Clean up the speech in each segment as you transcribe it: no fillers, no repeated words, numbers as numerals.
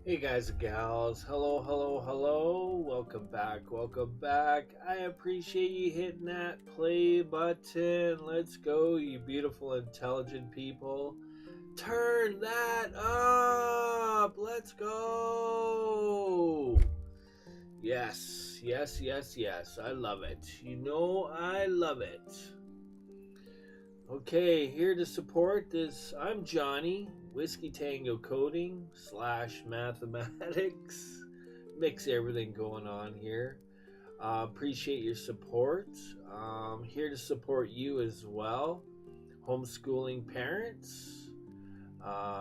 Hey guys and gals, hello, hello, hello, welcome back. I appreciate you hitting that play button. Let's go, you beautiful, intelligent people. Turn that up, let's go. Yes, yes, yes, yes, I love it. You know, I love it. Okay, here to support this, I'm Johnny, Whiskey Tango Coding / Mathematics. Mix everything going on here. Appreciate your support. Here to support you as well. Homeschooling parents.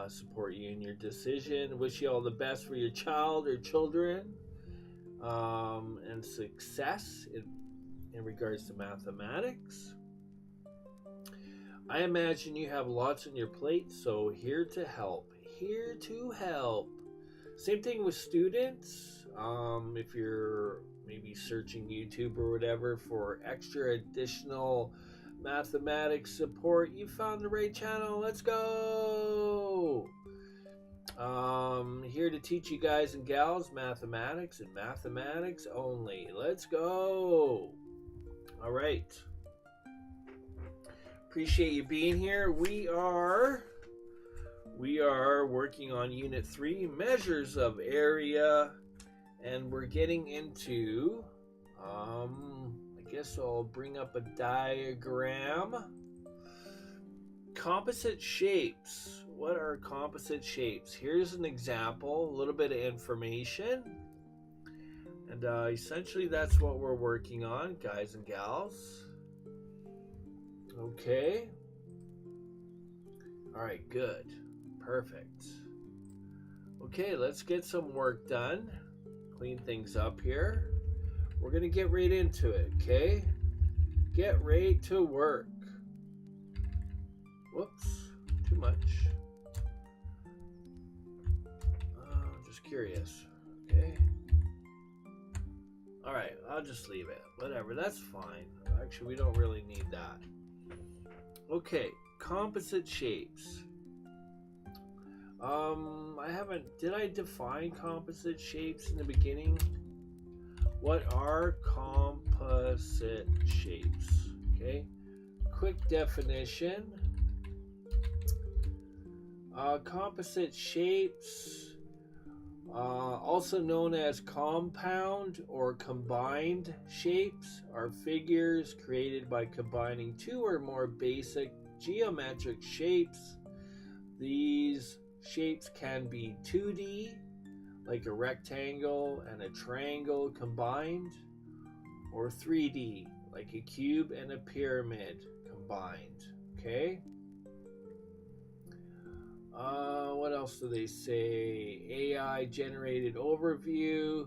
Support you in your decision. Wish you all the best for your child or children. And success in regards to mathematics. I imagine you have lots on your plate, so here to help. Here to help. Same thing with students. If you're maybe searching YouTube or whatever for extra additional mathematics support, you found the right channel. Let's go! Here to teach you guys and gals mathematics and mathematics only. Let's go! All right. Appreciate you being here. We are working on Unit 3, Measures of Area, and we're getting into, I guess I'll bring up a diagram. Composite shapes. What are composite shapes? Here's an example, a little bit of information. And essentially that's what we're working on, guys and gals. Okay. All right, good. Perfect. Okay, let's get some work done. Clean things up here. We're going to get right into it, okay? Get ready to work. Whoops, too much. I'm just curious, okay? All right, I'll just leave it. Whatever, that's fine. Actually, we don't really need that. Okay, composite shapes. Did I define composite shapes in the beginning? What are composite shapes? Okay, quick definition. Composite shapes, also known as compound or combined shapes, are figures created by combining two or more basic geometric shapes. These shapes can be 2D, like a rectangle and a triangle combined, or 3D, like a cube and a pyramid combined. Okay? What else do they say? AI generated overview,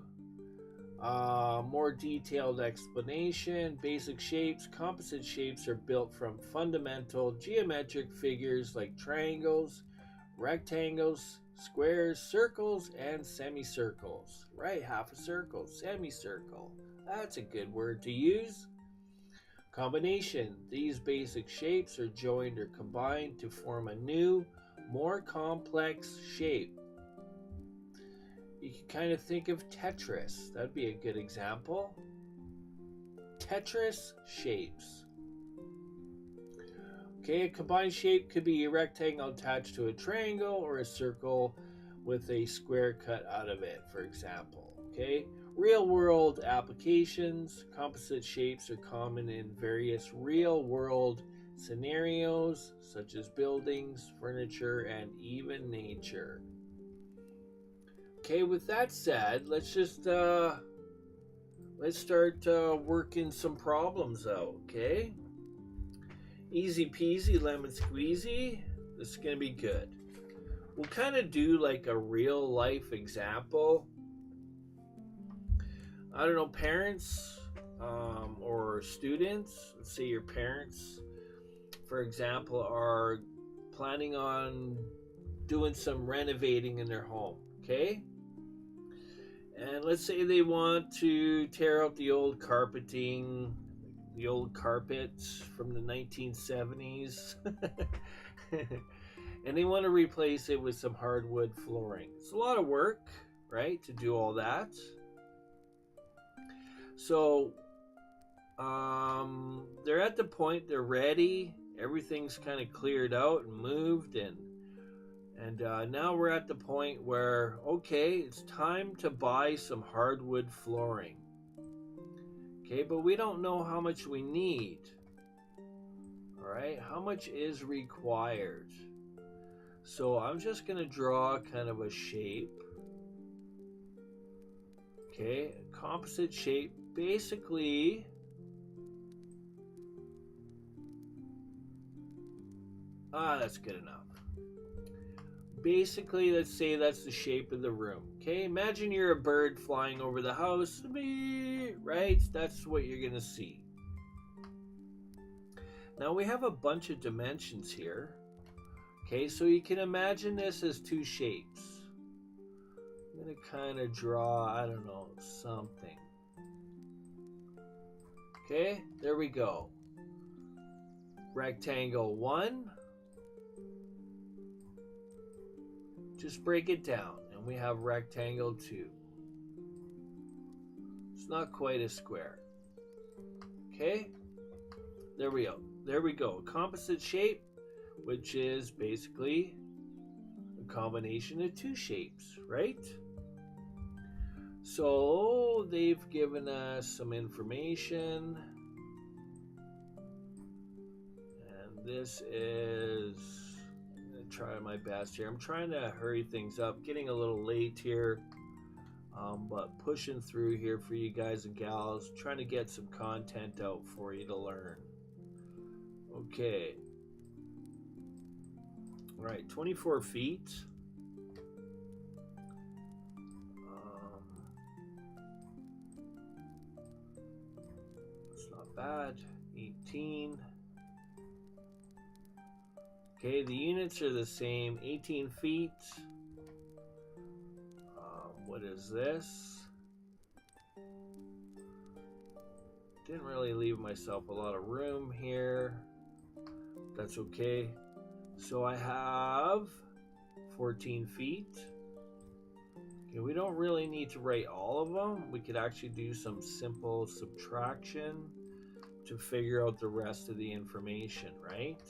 more detailed explanation. Basic shapes. Composite shapes are built from fundamental geometric figures like triangles, rectangles, squares, circles, and semicircles. Right, half a circle, semicircle. That's a good word to use. Combination. These basic shapes are joined or combined to form a new, more complex shape. You can kind of think of Tetris. That'd be a good example. Tetris shapes. Okay, a combined shape could be a rectangle attached to a triangle or a circle with a square cut out of it, for example. Okay, real world applications. Composite shapes are common in various real world scenarios such as buildings, furniture, and even nature. Okay, with that said, let's start working some problems out, okay? Easy peasy lemon squeezy. This is gonna be good. We'll kind of do like a real life example. I don't know, parents or students. Let's say your parents, for example, are planning on doing some renovating in their home, okay? And let's say they want to tear out the old carpeting, the old carpets from the 1970s, and they want to replace it with some hardwood flooring. It's a lot of work, right, to do all that. So they're at the point, they're ready, everything's kind of cleared out and moved, and now we're at the point where, okay, it's time to buy some hardwood flooring. Okay, but we don't know how much we need. All right, how much is required? So I'm just going to draw kind of a shape. Okay, a composite shape. Basically, that's good enough. Basically, let's say that's the shape of the room. Okay, imagine you're a bird flying over the house, right? That's what you're going to see. Now we have a bunch of dimensions here. Okay, so you can imagine this as two shapes. I'm going to kind of draw, I don't know, something. Okay, there we go. Rectangle 1. Just break it down, and we have rectangle 2. It's not quite a square. Okay, there we go. There we go. Composite shape, which is basically a combination of two shapes, right? So they've given us some information, and this is, I'm going to try my best here. I'm trying to hurry things up, getting a little late here, but pushing through here for you guys and gals, trying to get some content out for you to learn. Okay. All right, 24 feet. It's not bad. 18. Okay, the units are the same. 18 feet. What is this? Didn't really leave myself a lot of room here. That's okay. So I have 14 feet. Okay, we don't really need to write all of them. We could actually do some simple subtraction to figure out the rest of the information, right?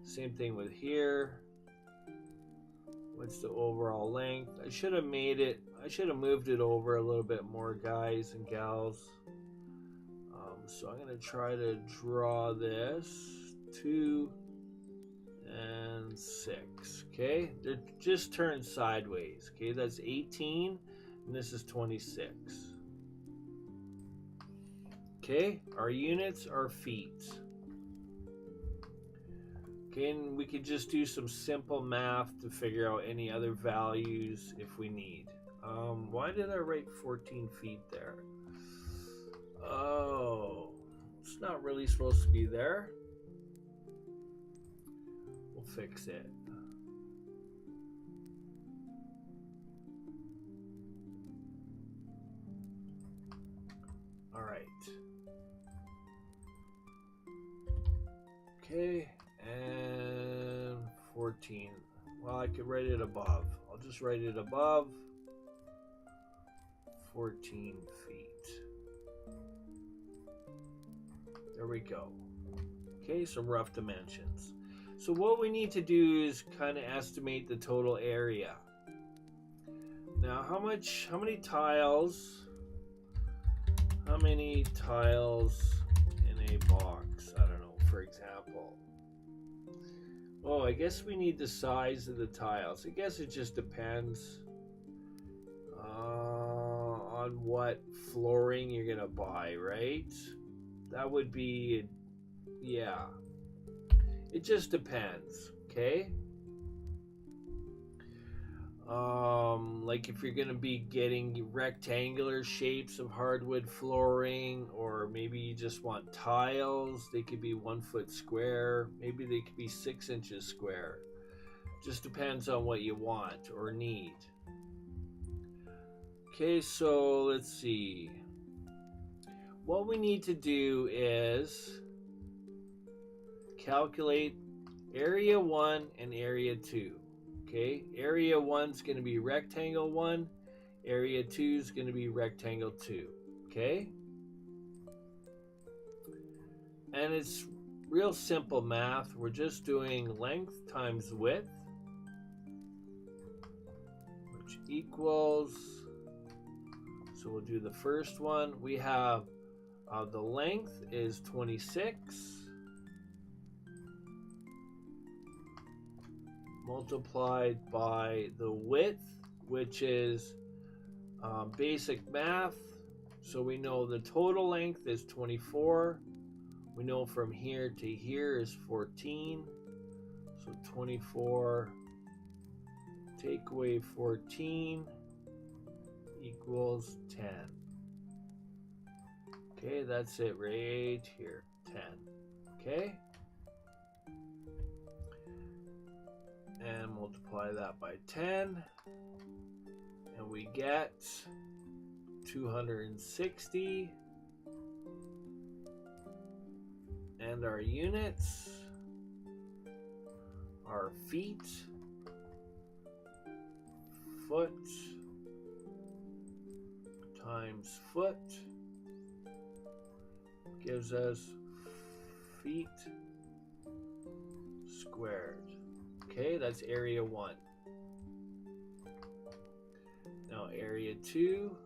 Same thing with here. What's the overall length? I should have moved it over a little bit more, guys and gals. So I'm going to try to draw this 2 and 6. Okay, they're just turned sideways. Okay, that's 18 and this is 26. Okay, our units are feet. Okay, and we could just do some simple math to figure out any other values if we need. Why did I write 14 feet there? Oh, it's not really supposed to be there. We'll fix it. All right. Okay, and 14. Well, I could write it above. I'll just write it above 14 feet. There we go. Okay, some rough dimensions. So what we need to do is kind of estimate the total area. Now, how many tiles in a box? I don't know, for example. Oh, I guess we need the size of the tiles. I guess it just depends on what flooring you're gonna buy, right? That would be, yeah. It just depends, okay? Like if you're gonna be getting rectangular shapes of hardwood flooring, or maybe you just want tiles, they could be 1 foot square, maybe they could be 6 inches square. Just depends on what you want or need. Okay, so let's see. What we need to do is calculate area 1 and area 2. Okay, area 1 is going to be rectangle 1, area 2 is going to be rectangle 2. Okay, and it's real simple math. We're just doing length times width, which equals, so we'll do the first one. We have the length is 26 multiplied by the width, which is basic math. So we know the total length is 24. We know from here to here is 14. So 24 take away 14 equals 10. Okay, that's it right here, 10. Okay? And multiply that by 10. And we get 260. And our units are feet, foot times foot gives us feet squared. Okay, that's area 1. Now area 2,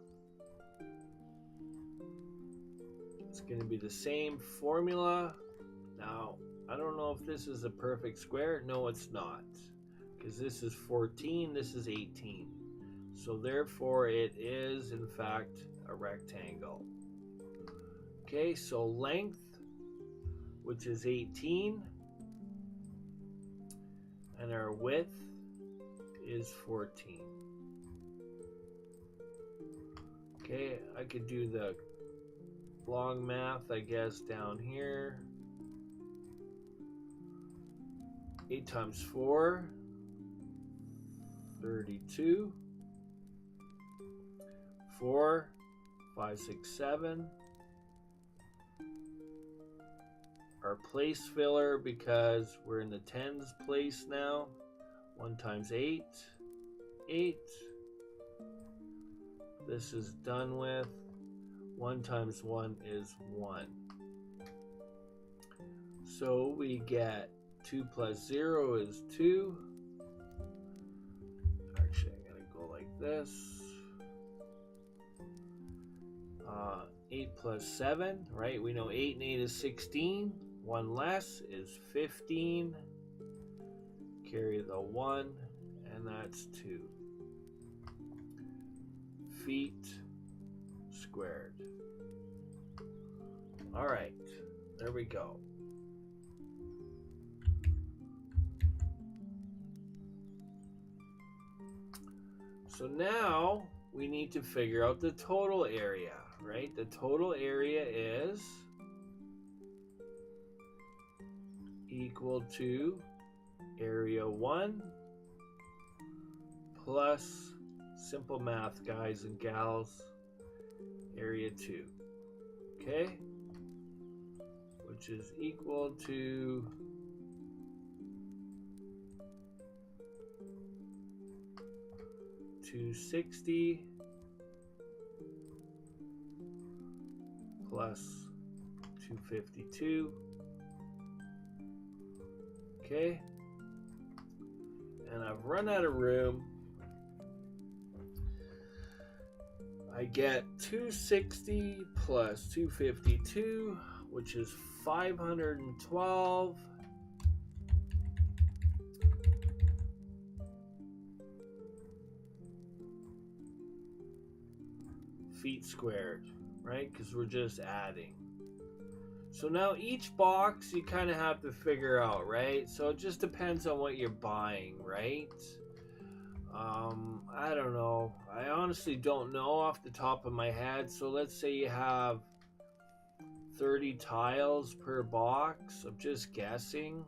it's going to be the same formula. Now, I don't know if this is a perfect square. No, it's not. Because this is 14, this is 18. So therefore, it is, in fact, a rectangle. Okay, so length, which is 18, and our width is 14. Okay, I could do the long math, I guess, down here. 8 times 4, 32. 4, 5, 6, 7. Our place filler, because we're in the tens place now. 1 times 8, 8. This is done with. 1 times 1 is 1. So we get 2 plus 0 is 2. Actually, I'm going to go like this. 8 plus 7, right? We know 8 and 8 is 16. 1 less is 15. Carry the 1, and that's 2. Feet squared. All right, there we go. So now we need to figure out the total area, right? The total area is equal to area 1 plus, simple math, guys and gals, area 2. Okay? Which is equal to 260 plus 252. Okay, and I've run out of room. I get 260 plus 252, which is 512. Feet squared, right? Because we're just adding. So now each box you kind of have to figure out, right? So it just depends on what you're buying, right? I don't know. I honestly don't know off the top of my head. So let's say you have 30 tiles per box. I'm just guessing.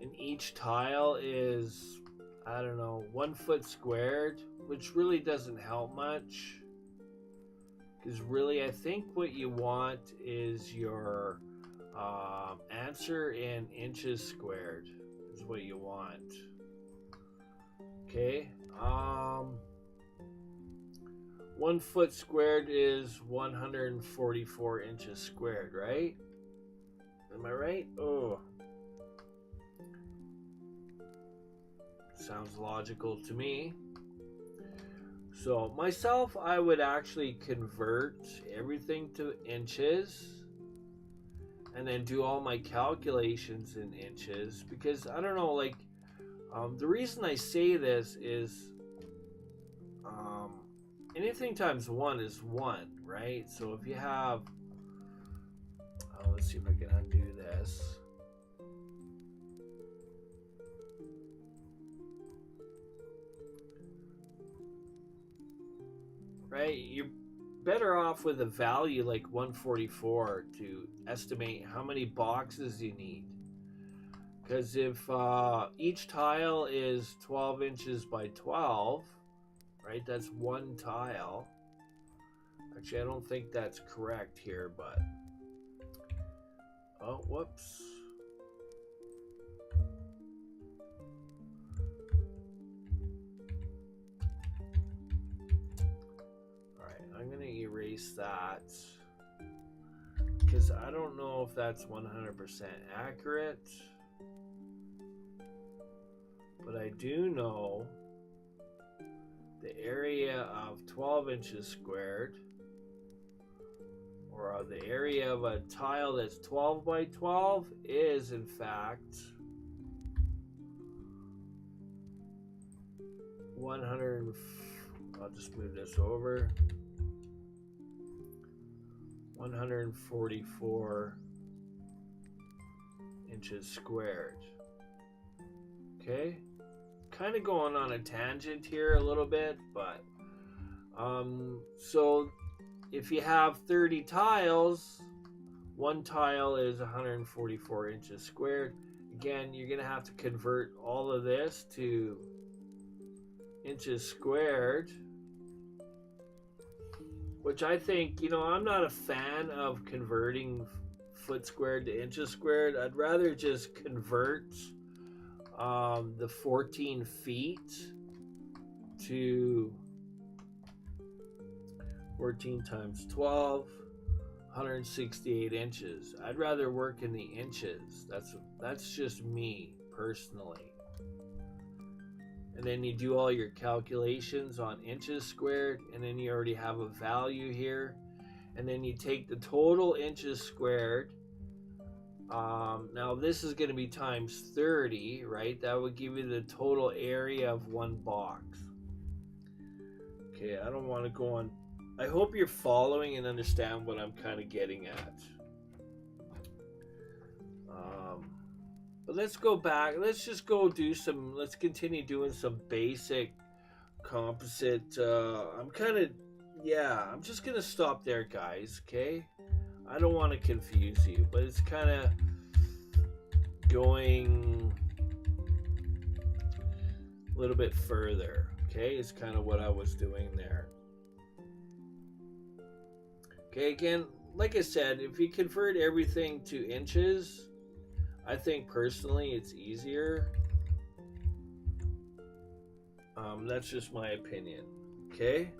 And each tile is, I don't know, 1 foot squared, which really doesn't help much. Because really, I think what you want is your Answer in inches squared is what you want. Okay. 1 foot squared is 144 inches squared, right? Am I right? Oh. Sounds logical to me. So myself, I would actually convert everything to inches and then do all my calculations in inches, because I don't know, like, the reason I say this is anything times 1 is 1, right? So if you have, let's see if I can undo this. Right, you're better off with a value like 144 to estimate how many boxes you need. Because if each tile is 12 inches by 12, right, that's one tile. Actually, I don't think that's correct here, but... Oh, whoops. Alright, I'm going to erase that, because I don't know if that's 100% accurate. But I do know the area of 12 inches squared, or the area of a tile that's 12 by 12, is in fact 100. I'll just move this over. 144 inches squared. Okay, kind of going on a tangent here a little bit, but so if you have 30 tiles, one tile is 144 inches squared. Again, you're gonna have to convert all of this to inches squared, which I think, you know, I'm not a fan of converting foot squared to inches squared. I'd rather just convert the 14 feet to 14 times 12, 168 inches. I'd rather work in the inches. That's just me personally. And then you do all your calculations on inches squared, and then you already have a value here. And then you take the total inches squared. Now this is going to be times 30, right? That would give you the total area of one box. Okay, I don't want to go on. I hope you're following and understand what I'm kind of getting at. But let's go back. Let's just go do some, let's continue doing some basic composite. I'm just going to stop there, guys, okay? I don't want to confuse you, but it's kind of going a little bit further, okay? It's kind of what I was doing there. Okay, again, like I said, if you convert everything to inches, I think personally it's easier. That's just my opinion, okay?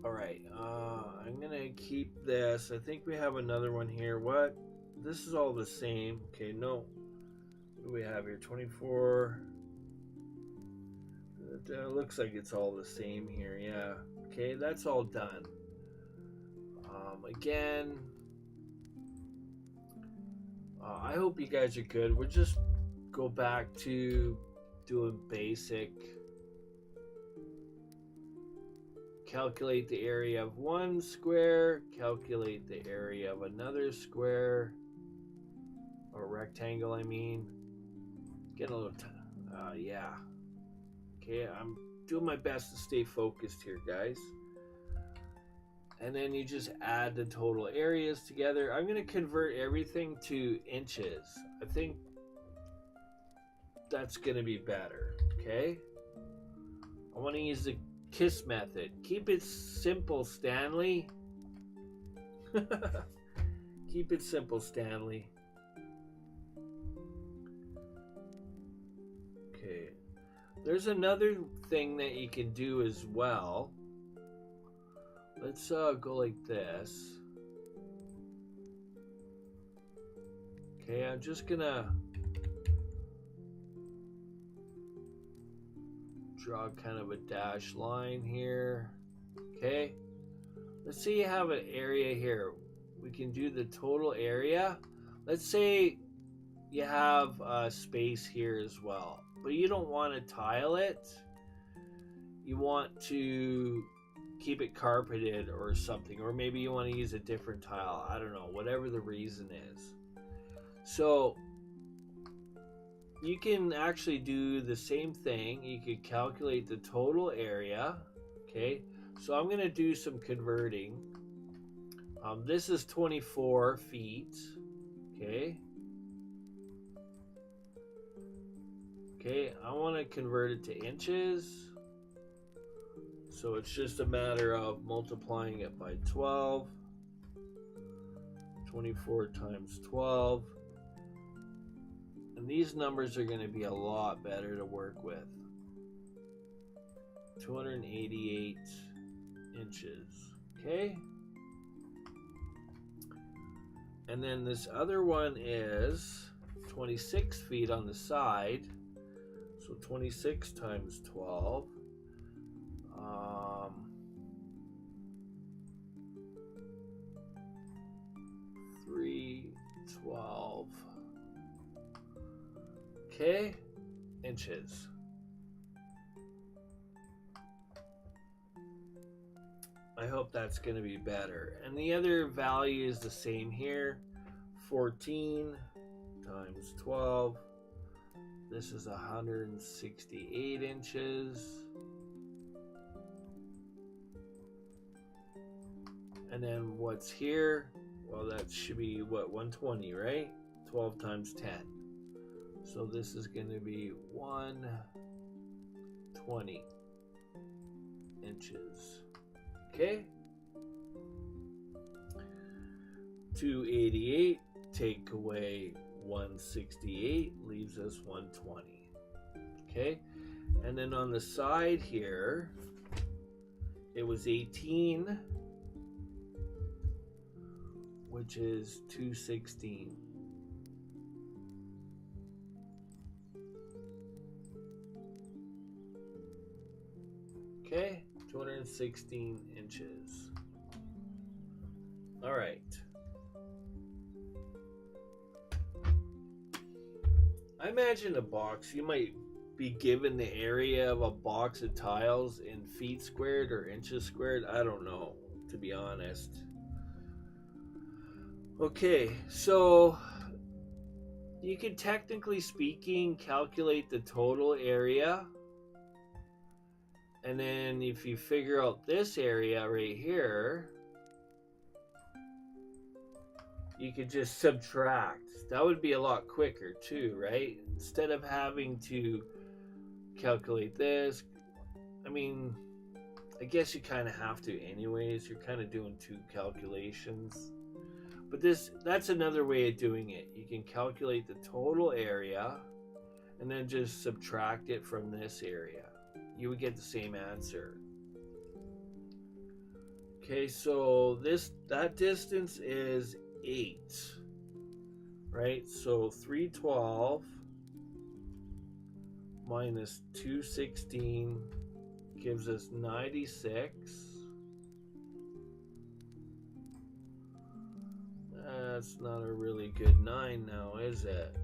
Alright, I'm gonna keep this. I think we have another one here. What? This is all the same. Okay, no. What do we have here? 24. It looks like it's all the same here. Yeah. Okay, that's all done. Again, I hope you guys are good. We'll just go back to doing basic. Calculate the area of one square. Calculate the area of another square. Or rectangle, I mean. Getting a little yeah. Okay, I'm doing my best to stay focused here, guys. And then you just add the total areas together. I'm going to convert everything to inches. I think that's going to be better, okay? I want to use the KISS method. Keep it simple, Stanley. Keep it simple, Stanley. Okay. There's another thing that you can do as well. Let's go like this. Okay, I'm just gonna draw kind of a dashed line here. Okay, let's say you have an area here. We can do the total area. Let's say you have a space here as well, but you don't want to tile it. You want to keep it carpeted or something, or maybe you want to use a different tile. I don't know, whatever the reason is. So you can actually do the same thing. You could calculate the total area. Okay, so I'm going to do some converting. This is 24 feet. Okay. Okay, I want to convert it to inches. So it's just a matter of multiplying it by 12. 24 times 12. And these numbers are going to be a lot better to work with. 288 inches. Okay. And then this other one is 26 feet on the side. So 26 times 12. 312. Okay, inches. I hope that's going to be better. And the other value is the same here. 14 times 12. This is 168 inches. And then what's here? Well, that should be what, 120, right? 12 times 10. So this is going to be 120 inches. Okay. 288, take away 168, leaves us 120. Okay. And then on the side here, it was 18, which is 216. Okay, 216 inches. All right. I imagine a box, you might be given the area of a box of tiles in feet squared or inches squared. I don't know, to be honest. Okay, so you can, technically speaking, calculate the total area. And then if you figure out this area right here, you could just subtract. That would be a lot quicker too, right? Instead of having to calculate this. I mean, I guess you kind of have to anyways. You're kind of doing two calculations. But that's another way of doing it. You can calculate the total area and then just subtract it from this area. You would get the same answer. Okay, so that distance is 8. Right? So 312 minus 216 gives us 96. That's not a really good 9 now, is it?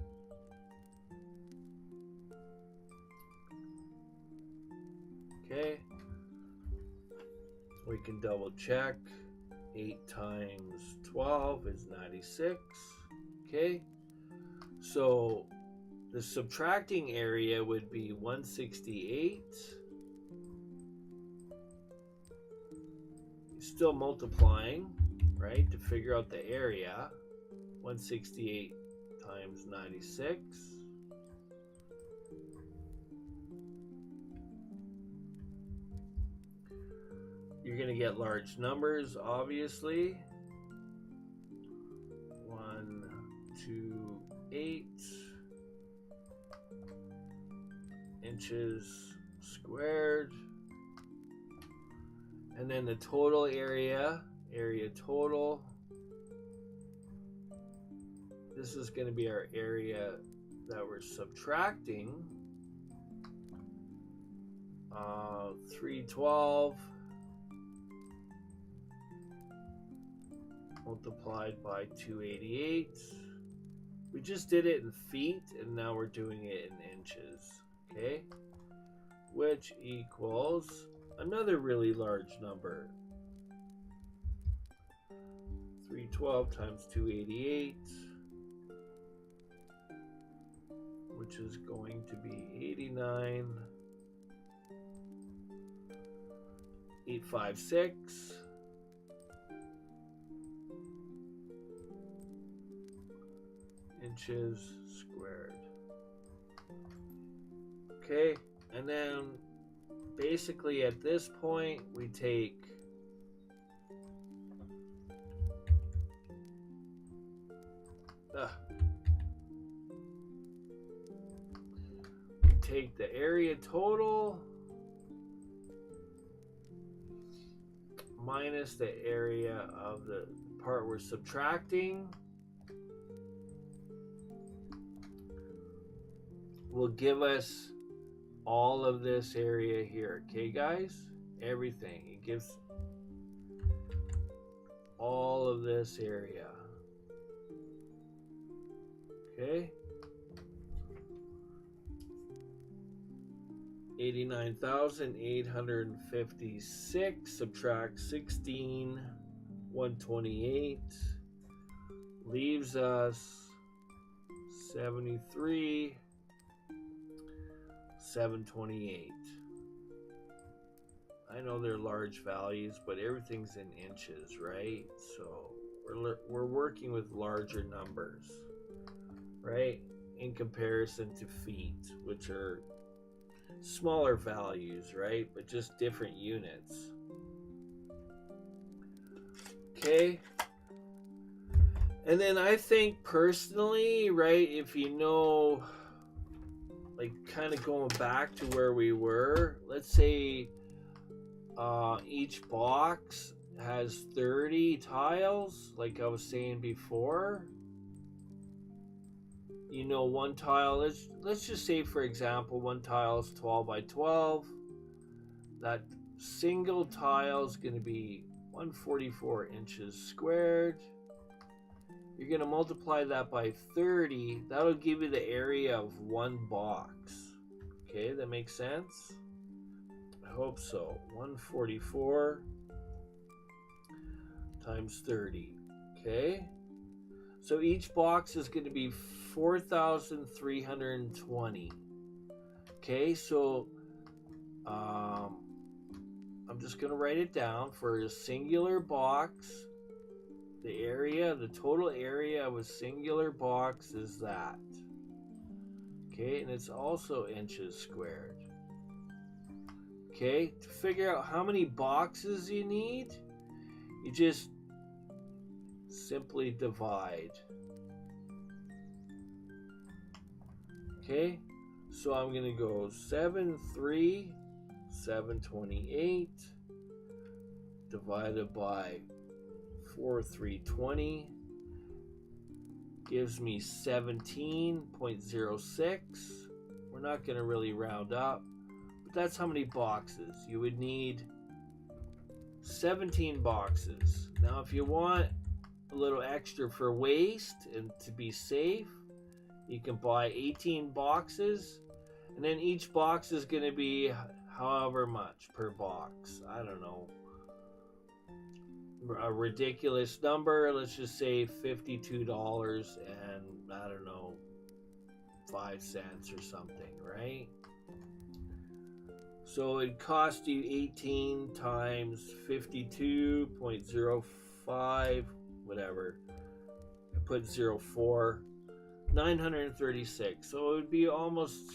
Okay. We can double check. 8 times 12 is 96. Okay. So the subtracting area would be 168. Still multiplying, right, to figure out the area. 168 times 96. you're going to get large numbers, obviously. 128 inches squared. And then the total area total. This is going to be our area that we're subtracting. 312 multiplied by 288. We just did it in feet, and now we're doing it in inches. Okay? Which equals another really large number. 312 times 288, which is going to be 89,856 inches squared. Okay, and then basically at this point we take the area total minus the area of the part we're subtracting will give us all of this area here. Okay, guys? Everything. It gives all of this area. Okay? 89,856 subtract 16,128 leaves us 73,728. I know they're large values, but everything's in inches, right? So we're working with larger numbers, right? In comparison to feet, which are smaller values, right? But just different units. Okay. And then I think personally, right, if you know, like kind of going back to where we were, let's say each box has 30 tiles, like I was saying before. You know, one tile, let's just say, for example, one tile is 12 by 12. That single tile is going to be 144 inches squared. You're going to multiply that by 30. That'll give you the area of one box. Okay, that makes sense? I hope so. 144 times 30. Okay? So each box is going to be 4,320. Okay, so I'm just going to write it down. For a singular box, the area, the total area of a singular box is that. Okay, and it's also inches squared. Okay, to figure out how many boxes you need, you just simply divide. Okay, so I'm going to go 728 divided by 4,320 gives me 17.06. We're not going to really round up, but that's how many boxes. You would need 17 boxes. Now, if you want a little extra for waste and to be safe, you can buy 18 boxes, and then each box is going to be however much per box. I don't know, a ridiculous number. Let's just say $52 and I don't know, 5 cents or something, right? So it cost you 18 times 52.05, whatever. I put 04, 936. So it would be almost,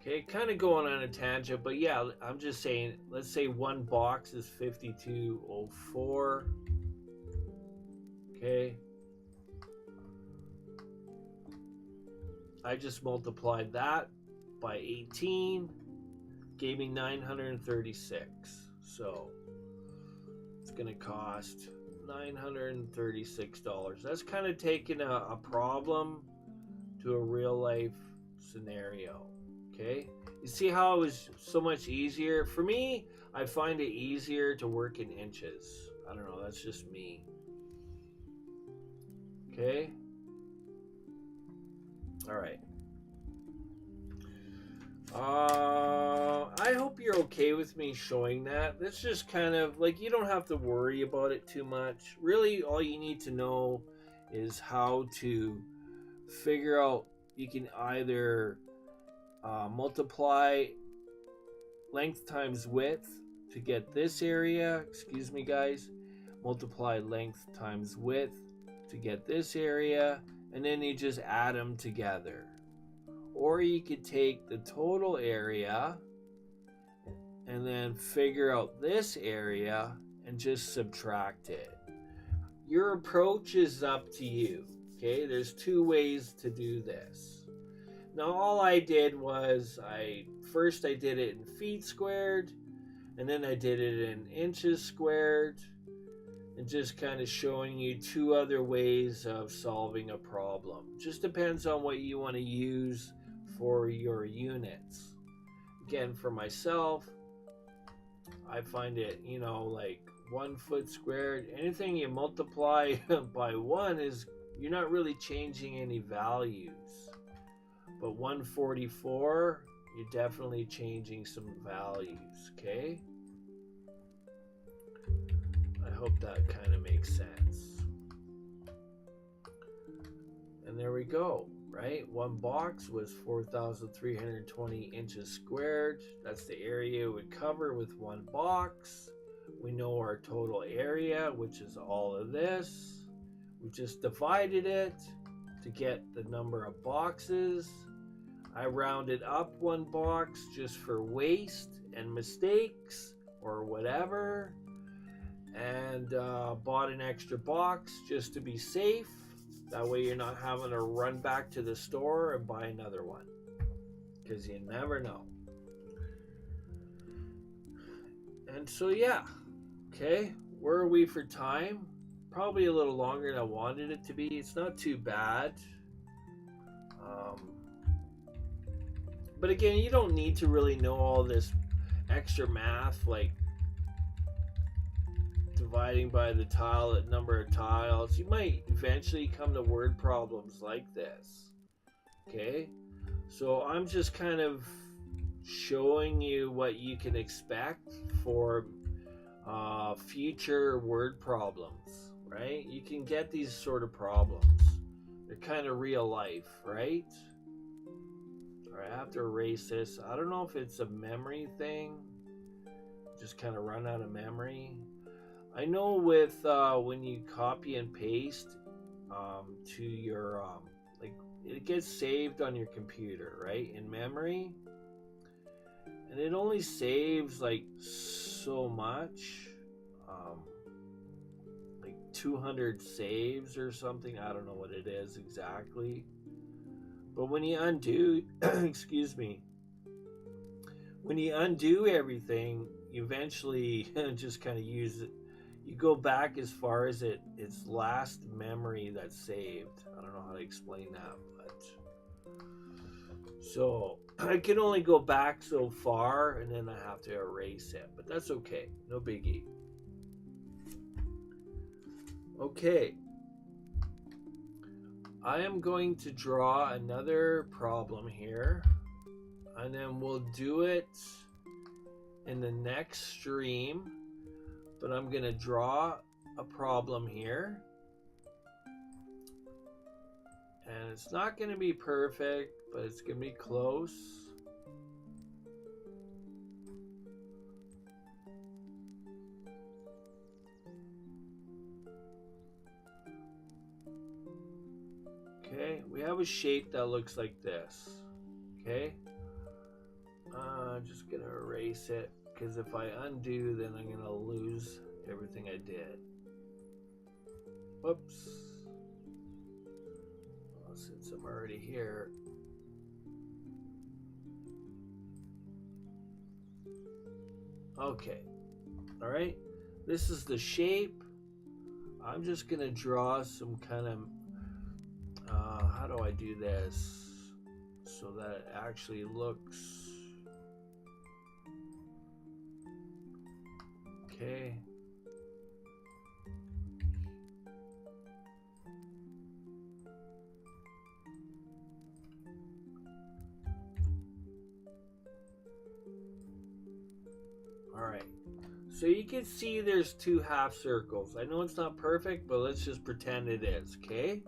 Okay, kind of going on a tangent, but yeah, I'm just saying, let's say one box is 5204. Okay. I just multiplied that by 18, gave me 936. So it's going to cost $936. That's kind of taking a problem to a real life scenario. Okay, you see how it was so much easier for me? I find it easier to work in inches. I don't know, that's just me. Okay, all right. I hope you're okay with me showing that. That's just kind of like, you don't have to worry about it too much. Really, all you need to know is how to figure out. You can either multiply length times width to get this area. Excuse me, guys. Multiply length times width to get this area, and then you just add them together. Or you could take the total area and then figure out this area and just subtract it. Your approach is up to you. Okay, there's two ways to do this. Now all I did was first I did it in feet squared, and then I did it in inches squared, and just kind of showing you two other ways of solving a problem. Just depends on what you want to use for your units. Again, for myself, I find it, like 1 foot squared, anything you multiply by 1 is, you're not really changing any values. But 144, you're definitely changing some values, okay? I hope that kind of makes sense. And there we go, right? One box was 4,320 inches squared. That's the area it would cover with one box. We know our total area, which is all of this. We just divided it to get the number of boxes. I rounded up one box just for waste and mistakes or whatever, and bought an extra box just to be safe. That way you're not having to run back to the store and buy another one, because you never know. And so yeah, okay, where are we for time? Probably a little longer than I wanted it to be. It's not too bad. But again, you don't need to really know all this extra math, like dividing by the number of tiles. You might eventually come to word problems like this. Okay? So I'm just kind of showing you what you can expect for future word problems, right? You can get these sort of problems. They're kind of real life, right? Alright, I have to erase this. I don't know if it's a memory thing. Just kind of run out of memory. I know with when you copy and paste to your like, it gets saved on your computer, right, in memory, and it only saves like so much, like 200 saves or something. I don't know what it is exactly, but when you undo excuse me, when you undo everything, you eventually just kind of use it. You go back as far as its last memory that's saved. I don't know how to explain that, but so I can only go back so far, and then I have to erase it, but that's okay, no biggie. Okay, I am going to draw another problem here, and then we'll do it in the next stream. But I'm going to draw a problem here, and it's not going to be perfect, but it's going to be close. Okay, we have a shape that looks like this. Okay, I'm just gonna erase it, because if I undo, then I'm gonna lose everything I did. Whoops. Well, since I'm already here. Okay. All right. This is the shape. I'm just gonna draw some kind of, how do I do this so that it actually looks, okay. All right. So you can see there's two half circles. I know it's not perfect, but let's just pretend it is, okay?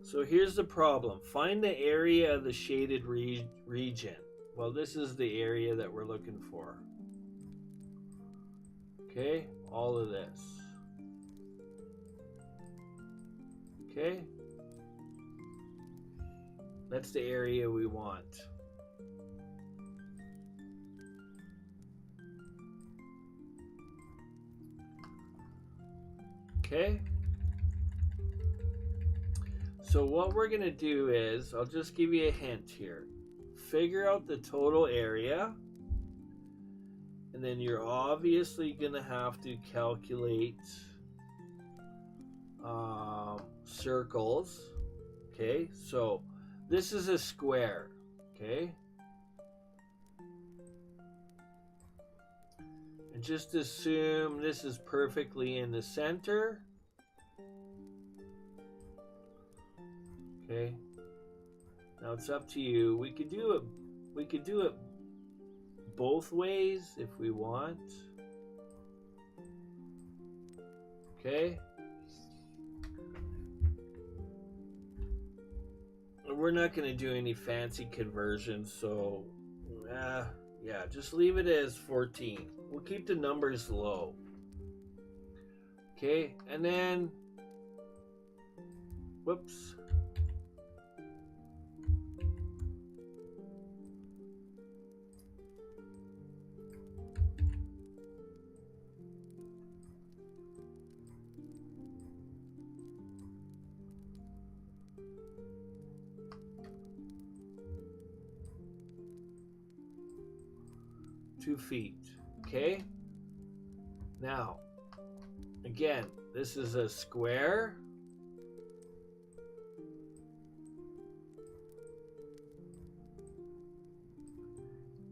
So here's the problem. Find the area of the shaded region. Well, this is the area that we're looking for. Okay, all of this. Okay? That's the area we want. Okay? So what we're going to do is, I'll just give you a hint here. Figure out the total area, and then you're obviously going to have to calculate circles. Okay, so this is a square. Okay, and just assume this is perfectly in the center. Okay, now it's up to you. We could do it both ways if we want. Okay, we're not going to do any fancy conversions, so yeah, just leave it as 14. We'll keep the numbers low. Okay, and then, whoops. 2 feet. Okay, now again, this is a square,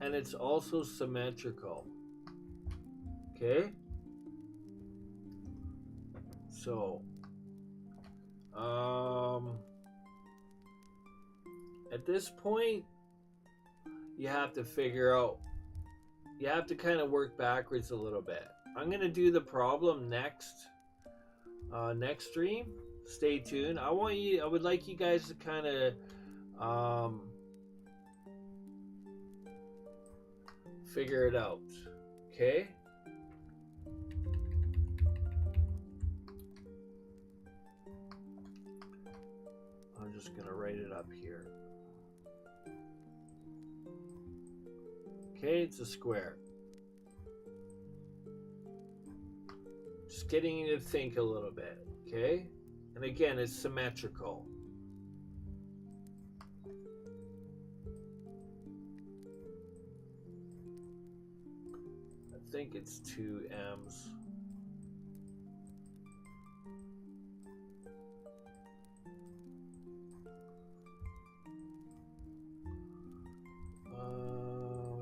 and it's also symmetrical. Okay, so at this point you have to figure out, you have to kind of work backwards a little bit. I'm going to do the problem next stream. Stay tuned. I would like you guys to kind of figure it out. Okay? I'm just going to write it up here. Okay, it's a square. Just getting you to think a little bit, okay? And again, it's symmetrical. I think it's 2 M's.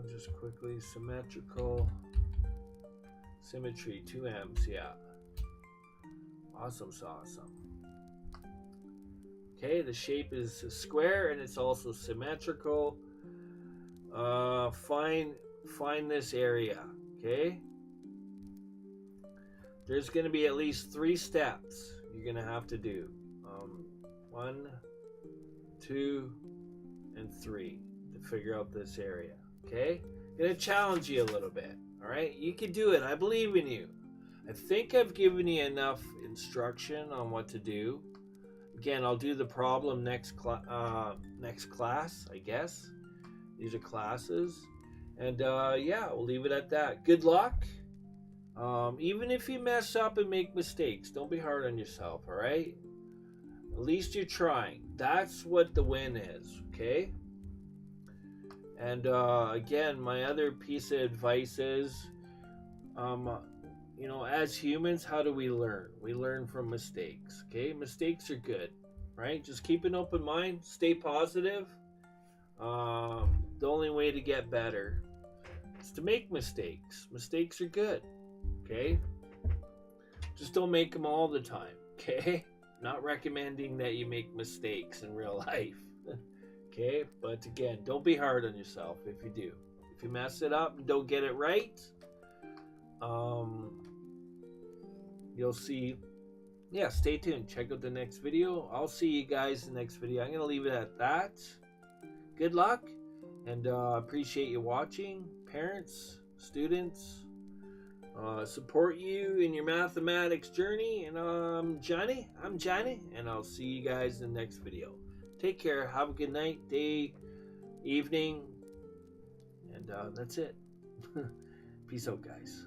Just quickly, symmetrical. Symmetry, 2 M's, yeah. Awesome sauce. Okay, the shape is a square and it's also symmetrical. Find this area, okay? There's going to be at least 3 steps you're going to have to do. 1, 2, and 3 to figure out this area, okay? I'm going to challenge you a little bit, all right? You can do it. I believe in you. I think I've given you enough instruction on what to do. Again, I'll do the problem next class, I guess. These are classes. And yeah, we'll leave it at that. Good luck. Even if you mess up and make mistakes, don't be hard on yourself, all right? At least you're trying. That's what the win is, okay? And again, my other piece of advice is, um, as humans, how do we learn? We learn from mistakes, okay? Mistakes are good, right? Just keep an open mind, stay positive. The only way to get better is to make mistakes. Mistakes are good, okay? Just don't make them all the time, okay? Not recommending that you make mistakes in real life, okay? But again, don't be hard on yourself if you do. If you mess it up and don't get it right, you'll see. Yeah, stay tuned. Check out the next video. I'll see you guys in the next video. I'm going to leave it at that. Good luck, and appreciate you watching. Parents, students, support you in your mathematics journey. And I'm Johnny, and I'll see you guys in the next video. Take care. Have a good night, day, evening, and that's it. Peace out, guys.